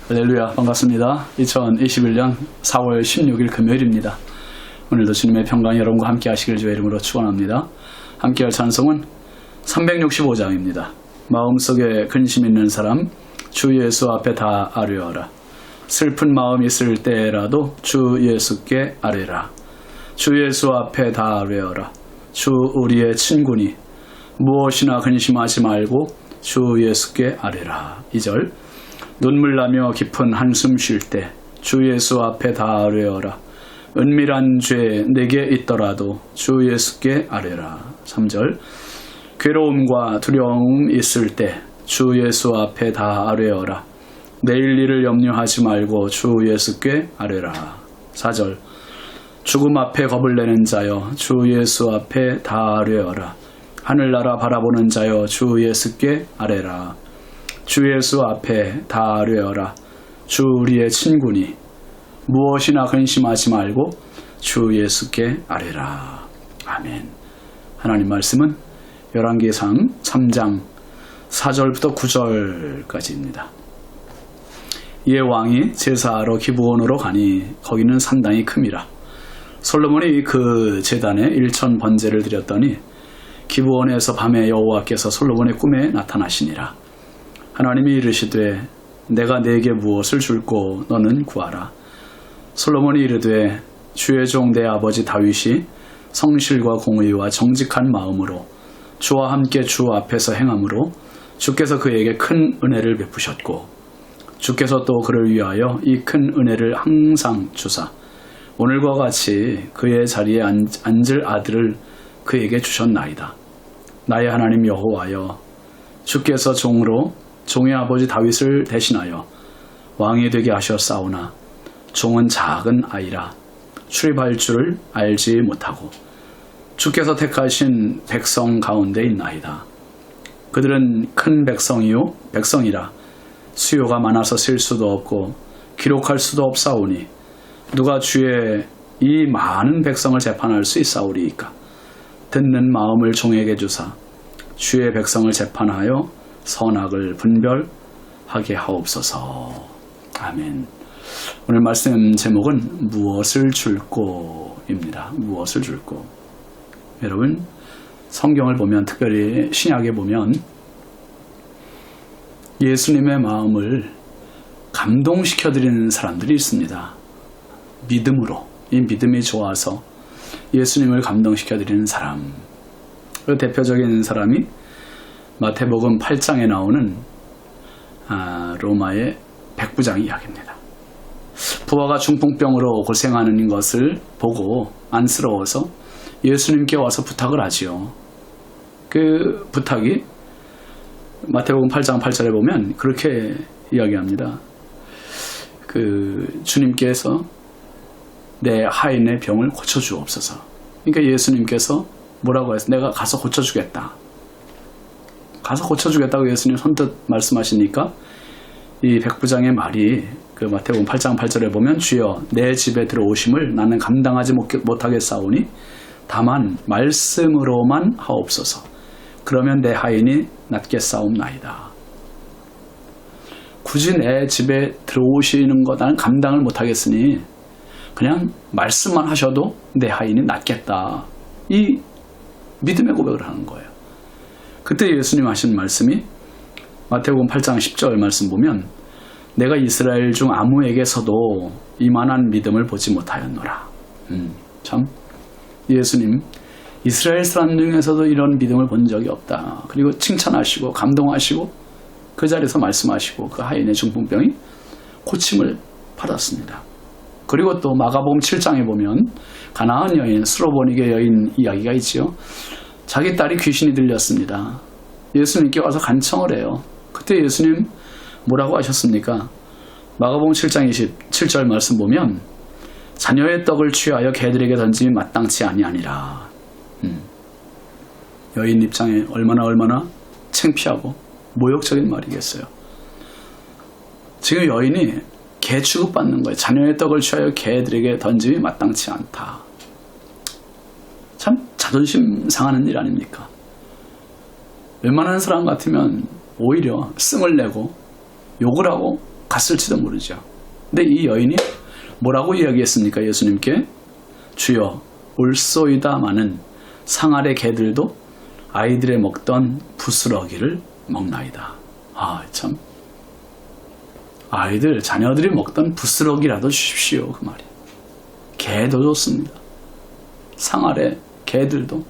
할렐루야, 반갑습니다. 2021년 4월 16일 금요일입니다. 오늘도 주님의 평강이 여러분과 함께 하시길 주의 이름으로 축원합니다. 함께 할 찬송은 365장입니다. 마음속에 근심 있는 사람 주 예수 앞에 다 아뢰어라. 슬픈 마음 있을 때라도 주 예수께 아뢰라. 주 예수 앞에 다 아뢰어라. 주 우리의 친구니 무엇이나 근심하지 말고 주 예수께 아뢰라. 2절 눈물 나며 깊은 한숨 쉴 때 주 예수 앞에 다 아뢰어라. 은밀한 죄 내게 있더라도 주 예수께 아뢰라. 3절 괴로움과 두려움 있을 때 주 예수 앞에 다 아뢰어라. 내일 일을 염려하지 말고 주 예수께 아뢰라. 4절 죽음 앞에 겁을 내는 자여 주 예수 앞에 다 아뢰어라. 하늘나라 바라보는 자여 주 예수께 아뢰라. 주 예수 앞에 다 아뢰어라. 주 우리의 친구니 무엇이나 근심하지 말고 주 예수께 아뢰라. 아멘. 하나님 말씀은 열왕기상 3장 4절부터 9절까지입니다. 이에 왕이 제사하러 기브온으로 가니 거기는 산당이 큼이라. 솔로몬이 그 제단에 1천 번제를 드렸더니 기브온에서 밤에 여호와께서 솔로몬의 꿈에 나타나시니라. 하나님이 이르시되 내가 네게 무엇을 줄꼬 너는 구하라. 솔로몬이 이르되 주의 종 내 아버지 다윗이 성실과 공의와 정직한 마음으로 주와 함께 주 앞에서 행함으로 주께서 그에게 큰 은혜를 베푸셨고 주께서 또 그를 위하여 이 큰 은혜를 항상 주사 오늘과 같이 그의 자리에 앉을 아들을 그에게 주셨나이다. 나의 하나님 여호와여 주께서 종으로 종의 아버지 다윗을 대신하여 왕이 되게 하셨사오나 종은 작은 아이라 출입할 줄을 알지 못하고 주께서 택하신 백성 가운데 있나이다. 그들은 큰 백성이라 수요가 많아서 셀 수도 없고 기록할 수도 없사오니 누가 주의 이 많은 백성을 재판할 수 있사오리이까. 듣는 마음을 종에게 주사 주의 백성을 재판하여 선악을 분별하게 하옵소서. 아멘. 오늘 말씀 제목은 무엇을 줄꼬입니다. 무엇을 줄꼬. 여러분 성경을 보면 특별히 신약에 보면 예수님의 마음을 감동시켜드리는 사람들이 있습니다. 믿음으로 이 믿음이 좋아서 예수님을 감동시켜드리는 사람. 그 대표적인 사람이 마태복음 8장에 나오는 로마의 백부장 이야기입니다. 부하가 중풍병으로 고생하는 것을 보고 안쓰러워서 예수님께 와서 부탁을 하지요. 그 부탁이 마태복음 8장 8절에 보면 그렇게 이야기합니다. 주님께서 내 하인의 병을 고쳐주옵소서. 그러니까 예수님께서 뭐라고 해서 내가 가서 고쳐주겠다. 가서 고쳐주겠다고 예수님 선뜻 말씀하시니까 이 백부장의 말이 그 마태복음 8장 8절에 보면 주여 내 집에 들어오심을 나는 감당하지 못하겠사오니 다만 말씀으로만 하옵소서. 그러면 내 하인이 낫겠사옵나이다. 굳이 내 집에 들어오시는 거 나는 감당을 못하겠으니 그냥 말씀만 하셔도 내 하인이 낫겠다. 이 믿음의 고백을 하는 거예요. 그때 예수님 하신 말씀이 마태복음 8장 10절 말씀 보면 내가 이스라엘 중 아무에게서도 이만한 믿음을 보지 못하였노라. 참 예수님 이스라엘 사람 중에서도 이런 믿음을 본 적이 없다. 그리고 칭찬하시고 감동하시고 그 자리에서 말씀하시고 그 하인의 중풍병이 고침을 받았습니다. 그리고 또 마가복음 7장에 보면 가나안 여인 수로보니게 여인 이야기가 있지요. 자기 딸이 귀신이 들렸습니다. 예수님께 와서 간청을 해요. 그때 예수님 뭐라고 하셨습니까? 마가복음 7장 27절 말씀 보면 자녀의 떡을 취하여 개들에게 던짐이 마땅치 아니하니라. 여인 입장에 얼마나 창피하고 모욕적인 말이겠어요. 지금 여인이 개 취급받는 거예요. 자녀의 떡을 취하여 개들에게 던짐이 마땅치 않다. 참 자존심 상하는 일 아닙니까? 웬만한 사람 같으면 오히려 승을 내고 욕을 하고 갔을지도 모르죠. 근데 이 여인이 뭐라고 이야기했습니까? 예수님께 주여 올소이다마는 상 아래 개들도 아이들의 먹던 부스러기를 먹나이다. 참 아이들 자녀들이 먹던 부스러기라도 주십시오. 그 말이. 개도 좋습니다. 상 아래 개들도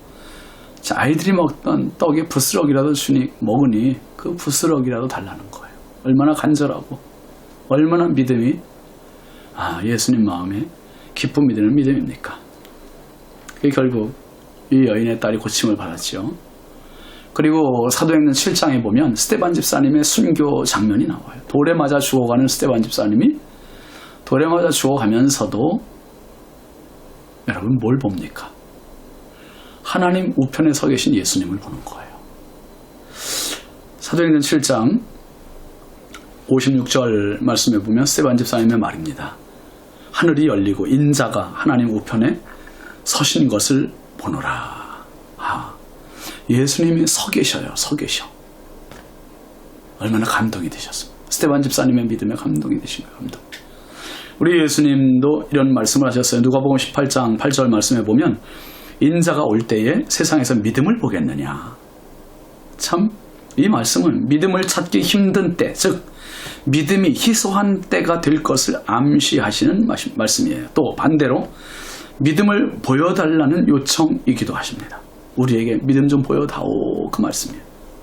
아이들이 먹던 떡에 부스러기라도 먹으니 그 부스러기라도 달라는 거예요. 얼마나 간절하고 얼마나 믿음이 예수님 마음에 기쁨이 되는 믿음입니까? 결국 이 여인의 딸이 고침을 받았죠. 그리고 사도행전 7장에 보면 스데반 집사님의 순교 장면이 나와요. 돌에 맞아 죽어가는 스데반 집사님이 돌에 맞아 죽어가면서도 여러분 뭘 봅니까? 하나님 우편에 서 계신 예수님을 보는 거예요. 사도행전 7장 56절 말씀에 보면 스데반 집사님의 말입니다. 하늘이 열리고 인자가 하나님 우편에 서신 것을 보노라. 예수님이 서 계셔요. 서 계셔. 얼마나 감동이 되셨습니까? 스데반 집사님의 믿음에 감동이 되신 거예요. 감동. 우리 예수님도 이런 말씀을 하셨어요. 누가복음 18장 8절 말씀에 보면 인자가 올 때에 세상에서 믿음을 보겠느냐. 참 이 말씀은 믿음을 찾기 힘든 때, 즉 믿음이 희소한 때가 될 것을 암시하시는 말씀이에요. 또 반대로 믿음을 보여달라는 요청이기도 하십니다. 우리에게 믿음 좀 보여다오, 그 말씀이에요.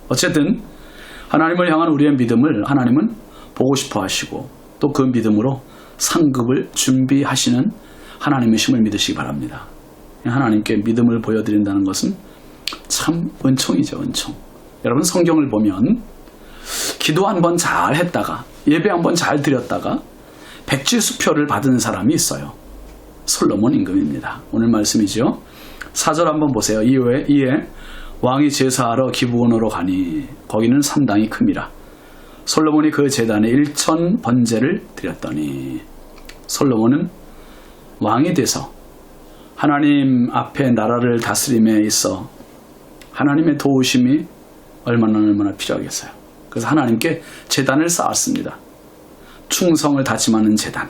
어쨌든 하나님을 향한 우리의 믿음을 하나님은 보고 싶어 하시고 또 그 믿음으로 상급을 준비하시는 하나님의 힘을 믿으시기 바랍니다. 하나님께 믿음을 보여드린다는 것은 참 은총이죠. 은총. 여러분 성경을 보면 기도 한번 잘 했다가 예배 한번 잘 드렸다가 백지수표를 받은 사람이 있어요. 솔로몬 임금입니다. 오늘 말씀이죠. 4절 한번 보세요. 이에 왕이 제사하러 기브온으로 가니 거기는 산당이 큼이라. 솔로몬이 그 제단에 1천 번제를 드렸더니 솔로몬은 왕이 돼서 하나님 앞에 나라를 다스림에 있어 하나님의 도우심이 얼마나 필요하겠어요. 그래서 하나님께 제단을 쌓았습니다. 충성을 다짐하는 제단.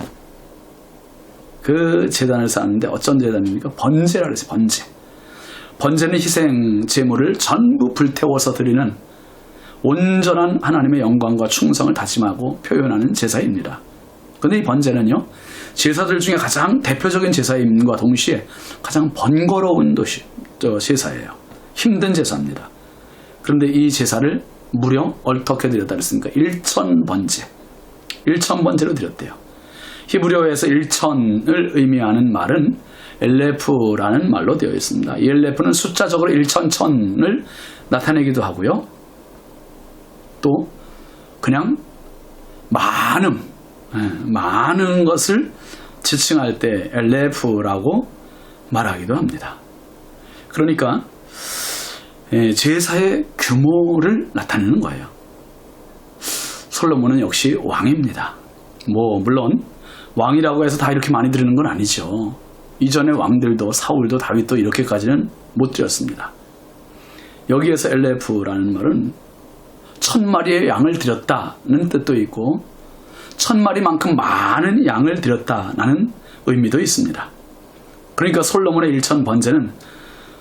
그 제단을 쌓았는데 어쩐 제단입니까? 번제라 그랬어요. 번제. 번제는 희생 제물을 전부 불태워서 드리는 온전한 하나님의 영광과 충성을 다짐하고 표현하는 제사입니다. 그런데 이 번제는요, 제사들 중에 가장 대표적인 제사임과 동시에 가장 번거로운 제사예요. 힘든 제사입니다. 그런데 이 제사를 무려 어떻게 드렸다 그랬습니까? 1천 번제. 1천 번제로 드렸대요. 히브리어에서 1천을 의미하는 말은 엘레프라는 말로 되어 있습니다. 이 엘레프는 숫자적으로 1천천을 나타내기도 하고요. 또 그냥 많은 것을 지칭할 때 엘레프라고 말하기도 합니다. 그러니까 제사의 규모를 나타내는 거예요. 솔로몬은 역시 왕입니다. 물론 왕이라고 해서 다 이렇게 많이 드리는 건 아니죠. 이전의 왕들도 사울도 다윗도 이렇게까지는 못 드렸습니다. 여기에서 엘레프라는 말은 1000마리의 양을 드렸다는 뜻도 있고 1000마리만큼 많은 양을 드렸다는 의미도 있습니다. 그러니까 솔로몬의 1천 번제는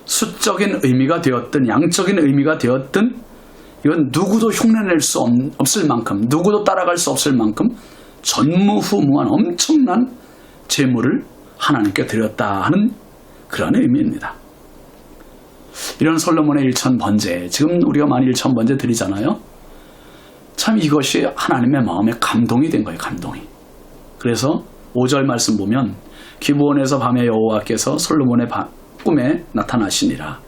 수적인 의미가 되었든 양적인 의미가 되었든 이건 누구도 흉내낼 수 없을 만큼, 누구도 따라갈 수 없을 만큼 전무후무한 엄청난 제물을 하나님께 드렸다 하는 그런 의미입니다. 이런 솔로몬의 1천 번제, 지금 우리가 11,000번제 드리잖아요. 참 이것이 하나님의 마음에 감동이 된 거예요. 감동이. 그래서 5절 말씀 보면 기브온에서 밤에 여호와께서 솔로몬의 꿈에 나타나시니라.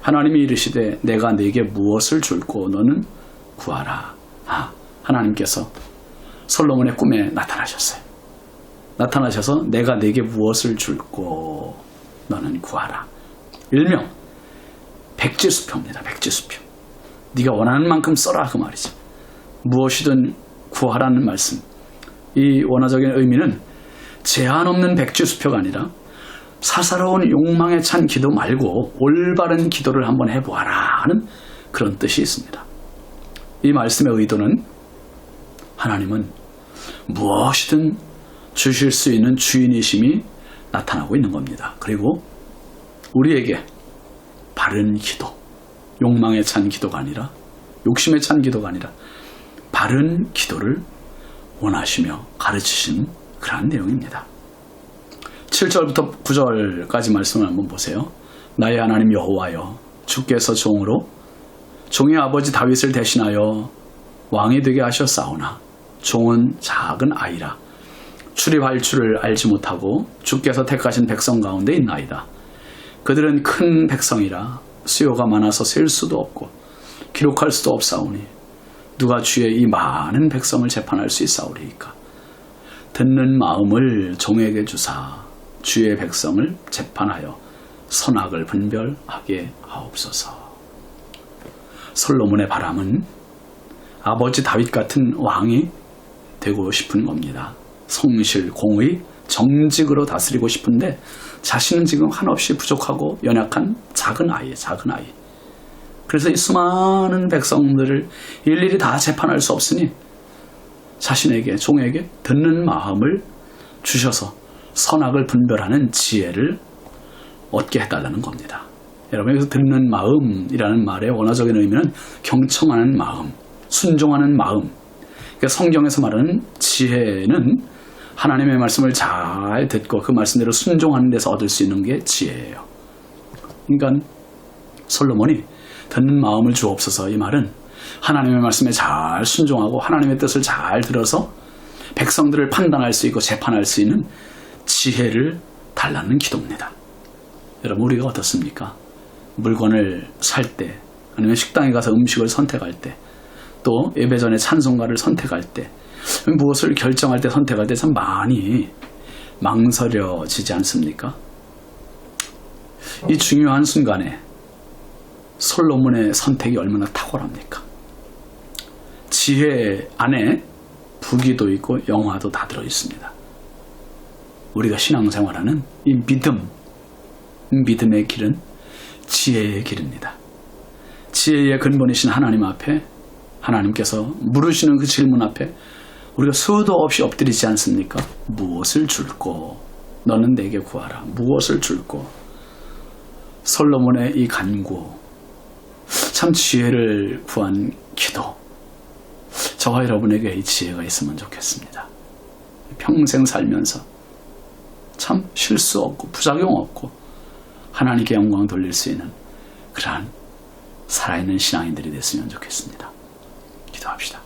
하나님이 이르시되 내가 네게 무엇을 줄고 너는 구하라. 하나님께서 솔로몬의 꿈에 나타나셨어요. 나타나셔서 내가 네게 무엇을 줄고 너는 구하라. 일명 백지수표입니다. 백지수표. 네가 원하는 만큼 써라 그 말이죠. 무엇이든 구하라는 말씀. 이 원어적인 의미는 제한 없는 백지수표가 아니라 사사로운 욕망에 찬 기도 말고 올바른 기도를 한번 해보아라 하는 그런 뜻이 있습니다. 이 말씀의 의도는 하나님은 무엇이든 주실 수 있는 주인이심이 나타나고 있는 겁니다. 그리고 우리에게 바른 기도, 욕망에 찬 기도가 아니라, 욕심에 찬 기도가 아니라 바른 기도를 원하시며 가르치신 그러한 내용입니다. 7절부터 9절까지 말씀을 한번 보세요. 나의 하나님 여호와여, 주께서 종의 아버지 다윗을 대신하여 왕이 되게 하셨사오나 종은 작은 아이라 출입할 줄을 알지 못하고 주께서 택하신 백성 가운데 있나이다. 그들은 큰 백성이라 수요가 많아서 셀 수도 없고 기록할 수도 없사오니 누가 주의 이 많은 백성을 재판할 수 있사오리이까. 듣는 마음을 종에게 주사 주의 백성을 재판하여 선악을 분별하게 하옵소서. 솔로몬의 바람은 아버지 다윗 같은 왕이 되고 싶은 겁니다. 성실, 공의, 정직으로 다스리고 싶은데 자신은 지금 한없이 부족하고 연약한 작은 아이예요. 작은 아이. 그래서 이 수많은 백성들을 일일이 다 재판할 수 없으니 자신에게, 종에게 듣는 마음을 주셔서 선악을 분별하는 지혜를 얻게 해달라는 겁니다. 여러분, 여기서 듣는 마음이라는 말의 원어적인 의미는 경청하는 마음, 순종하는 마음. 그러니까 성경에서 말하는 지혜는 하나님의 말씀을 잘 듣고 그 말씀대로 순종하는 데서 얻을 수 있는 게 지혜예요. 그러니까 솔로몬이 듣는 마음을 주옵소서, 이 말은 하나님의 말씀에 잘 순종하고 하나님의 뜻을 잘 들어서 백성들을 판단할 수 있고 재판할 수 있는 지혜를 달라는 기도입니다. 여러분, 우리가 어떻습니까? 물건을 살 때, 아니면 식당에 가서 음식을 선택할 때, 또 예배 전에 찬송가를 선택할 때, 무엇을 결정할 때, 선택할 때 참 많이 망설여지지 않습니까? 이 중요한 순간에 솔로몬의 선택이 얼마나 탁월합니까? 지혜 안에 부기도 있고 영화도 다 들어있습니다. 우리가 신앙생활하는 이 믿음의 길은 지혜의 길입니다. 지혜의 근본이신 하나님 앞에, 하나님께서 물으시는 그 질문 앞에 우리가 수도 없이 엎드리지 않습니까? 무엇을 줄꼬? 너는 내게 구하라. 무엇을 줄꼬? 솔로몬의 이 간구, 참 지혜를 구한 기도. 저와 여러분에게 이 지혜가 있으면 좋겠습니다. 평생 살면서 참 실수 없고 부작용 없고 하나님께 영광 돌릴 수 있는 그러한 살아있는 신앙인들이 됐으면 좋겠습니다. 기도합시다.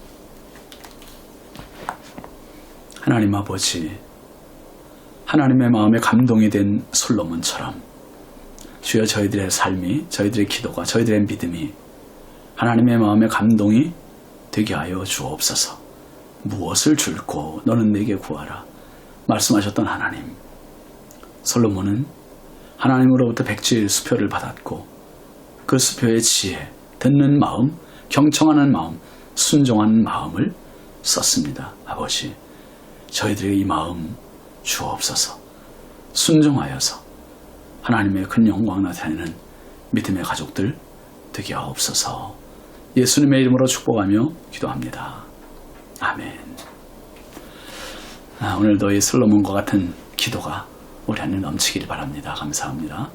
하나님 아버지, 하나님의 마음에 감동이 된 솔로몬처럼 주여, 저희들의 삶이, 저희들의 기도가, 저희들의 믿음이 하나님의 마음에 감동이 되게 하여 주옵소서. 무엇을 줄꼬? 너는 내게 구하라. 말씀하셨던 하나님, 솔로몬은 하나님으로부터 백지의 수표를 받았고 그 수표의 지혜, 듣는 마음, 경청하는 마음, 순종하는 마음을 썼습니다. 아버지, 저희들에게 이 마음 주옵소서. 순종하여서 하나님의 큰 영광 나타내는 믿음의 가족들 되게 하옵소서. 예수님의 이름으로 축복하며 기도합니다. 아멘. 오늘도 이 솔로몬과 같은 기도가 우리 안에 넘치기를 바랍니다. 감사합니다.